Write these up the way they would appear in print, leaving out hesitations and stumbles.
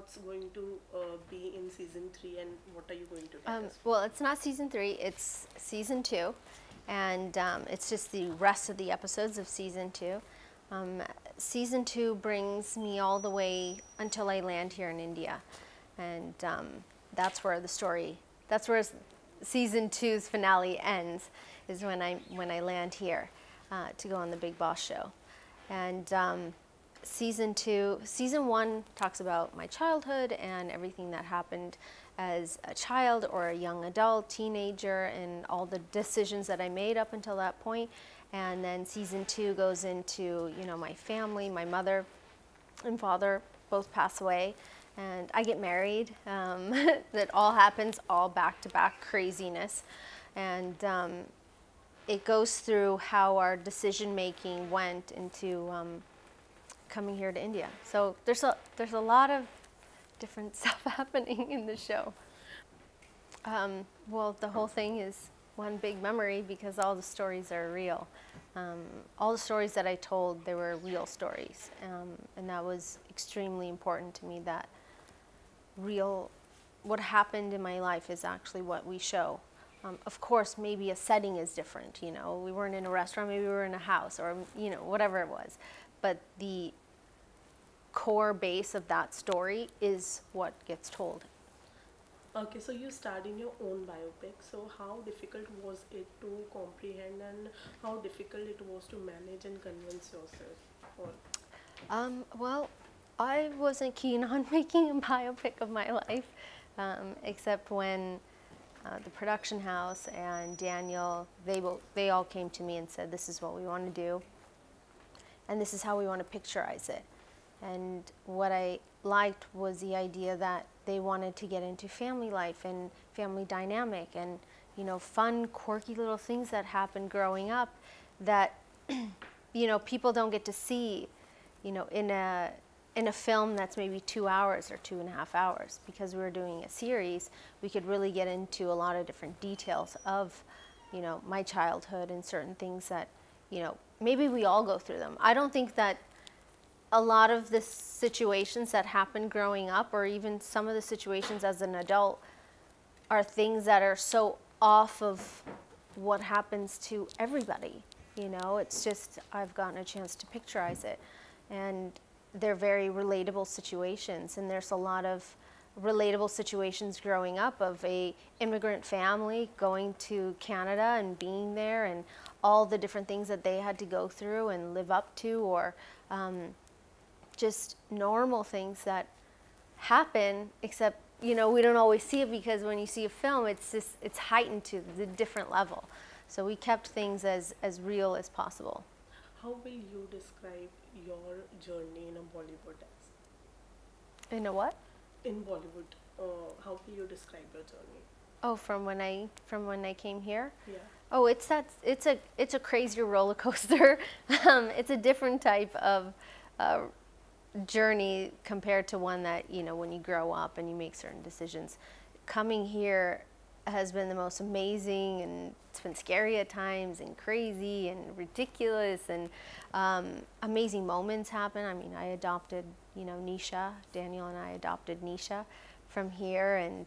what's going to be in season 3 and what are you going to tell us? Well, it's not season 3, it's season 2, and it's just the rest of the episodes of season 2. Season 2 brings me all the way until I land here in India, and that's where the story, that's where season 2's finale ends, is when I land here to go on the Big Boss show. And season 1 talks about my childhood and everything that happened as a child or a young adult, teenager, and all the decisions that I made up until that point. And then season 2 goes into, you know, my family. My mother and father both pass away, and I get married. That all happens all back-to-back craziness. And it goes through how our decision-making went into coming here to India. So there's a lot of different stuff happening in the show. Well, the whole thing is one big memory because all the stories are real. All the stories that I told, they were real stories, and that was extremely important to me. That what happened in my life is actually what we show. Of course, maybe a setting is different. You know, we weren't in a restaurant, maybe we were in a house, or you know, whatever it was. But the core base of that story is what gets told. Okay, so you starred in your own biopic. So how difficult was it to comprehend and how difficult it was to manage and convince yourself for? Well, I wasn't keen on making a biopic of my life, except when the production house and Daniel, they all came to me and said, this is what we want to do, and this is how we want to picturize it. And what I liked was the idea that they wanted to get into family life and family dynamic and, you know, fun, quirky little things that happen growing up that, you know, people don't get to see, you know, in a film that's maybe 2 hours or 2.5 hours. Because we were doing a series, we could really get into a lot of different details of, you know, my childhood and certain things that, you know, maybe we all go through them. I don't think that a lot of the situations that happen growing up, or even some of the situations as an adult, are things that are so off of what happens to everybody. You know, it's just, I've gotten a chance to picturize it. And they're very relatable situations. And there's a lot of relatable situations growing up of a immigrant family going to Canada and being there and all the different things that they had to go through and live up to, or just normal things that happen, except, you know, we don't always see it because when you see a film, it's heightened to the different level. So we kept things as real as possible. How will you describe your journey in a Bollywood as? In a what? In Bollywood, how will you describe your journey? Oh, from when I came here? Yeah. Oh, it's a crazier roller coaster. It's a different type of journey compared to one that, you know, when you grow up and you make certain decisions. Coming here has been the most amazing, and it's been scary at times and crazy and ridiculous, and amazing moments happen. I mean, I adopted, you know, Nisha. Daniel and I adopted Nisha from here, and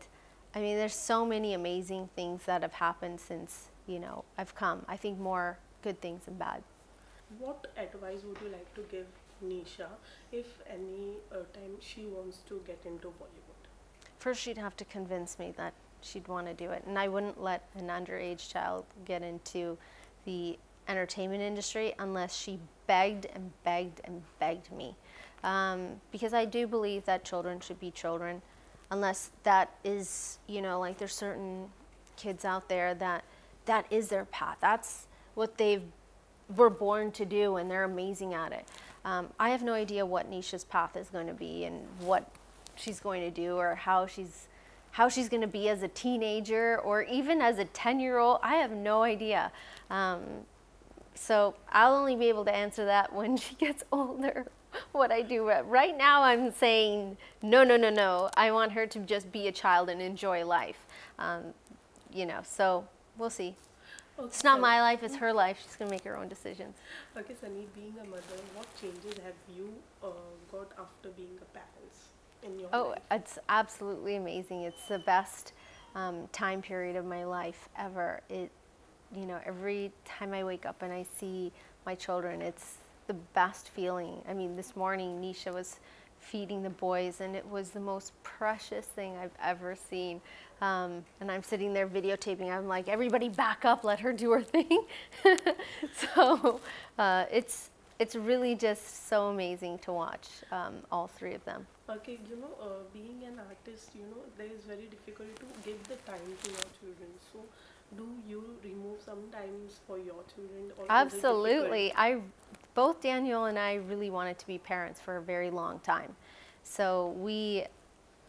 I mean, there's so many amazing things that have happened since, you know, I've come. I think more good things than bad. What advice would you like to give Nisha if any time she wants to get into Bollywood? First, she'd have to convince me that she'd want to do it, and I wouldn't let an underage child get into the entertainment industry unless she begged and begged and begged me, because I do believe that children should be children, unless that is, you know, like there's certain kids out there that is their path. That's what they were born to do, and they're amazing at it. I have no idea what Nisha's path is going to be and what she's going to do, or how she's going to be as a teenager or even as a 10-year-old. I have no idea. So I'll only be able to answer that when she gets older, what I do. Right now I'm saying no, no, no, no. I want her to just be a child and enjoy life. You know, so we'll see. Okay, it's not my life, it's her life. She's going to make her own decisions. Okay, Sunny, being a mother, what changes have you got after being a parent? in your Oh, life? it's absolutely amazing. It's the best time period of my life ever. Every time I wake up and I see my children, it's the best feeling. I mean, this morning Nisha was feeding the boys, and it was the most precious thing I've ever seen. And I'm sitting there videotaping. I'm like, everybody back up, let her do her thing. So it's really just so amazing to watch all three of them. Okay, being an artist, there is very difficult to give the time to your children. So, do you remove some times for your children, or is it Absolutely. difficult? Both Daniel and I really wanted to be parents for a very long time. So we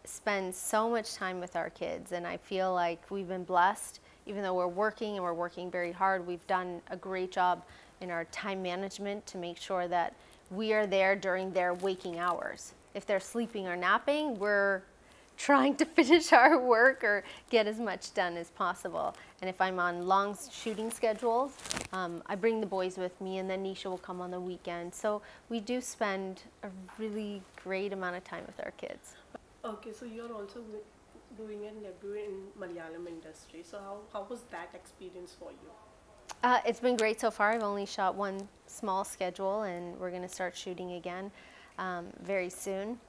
spend so much time with our kids, and I feel like we've been blessed. Even though we're working and we're working very hard, we've done a great job in our time management to make sure that we are there during their waking hours. If they're sleeping or napping, we're trying to finish our work or get as much done as possible. And if I'm on long shooting schedules, I bring the boys with me, and then Nisha will come on the weekend. So we do spend a really great amount of time with our kids. Okay, so you're also doing a debut in Malayalam industry. So how was that experience for you? It's been great so far. I've only shot one small schedule, and we're going to start shooting again very soon.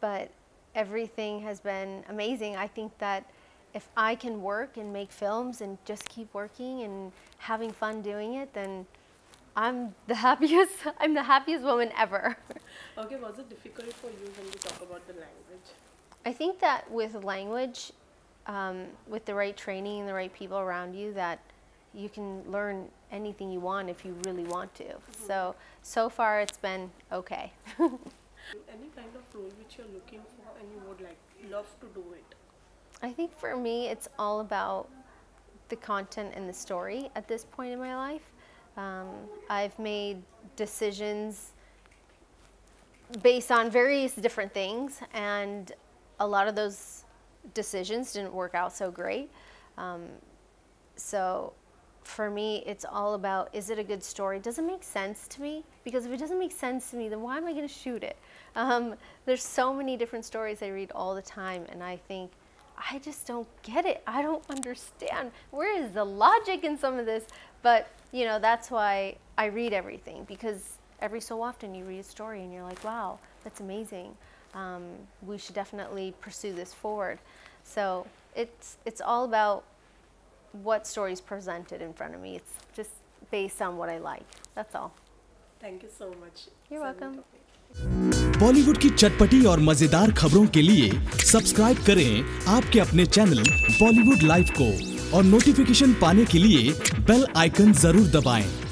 But everything has been amazing. I think that if I can work and make films and just keep working and having fun doing it, then I'm the happiest woman ever. Okay, was it difficult for you when you talk about the language? I think that with language, with the right training and the right people around you, that you can learn anything you want if you really want to. So far it's been okay. Any kind of role which you're looking for and you would love to do it? I think for me it's all about the content and the story at this point in my life. I've made decisions based on various different things, and a lot of those decisions didn't work out so great. So for me, it's all about, is it a good story? Does it make sense to me? Because if it doesn't make sense to me, then why am I going to shoot it? There's so many different stories I read all the time, and I think, I just don't get it. I don't understand. Where is the logic in some of this? But, that's why I read everything, because every so often you read a story and you're like, wow, that's amazing. We should definitely pursue this forward. So it's all about what stories presented in front of me. It's just based on what I like. That's all. Thank you so much. You're welcome. Bollywood की चटपटी और मजेदार खबरों के लिए subscribe करें आपके अपने चैनल बॉलीवुड लाइव को और नोटिफिकेशन पाने के लिए बेल आइकन जरूर दबाएं।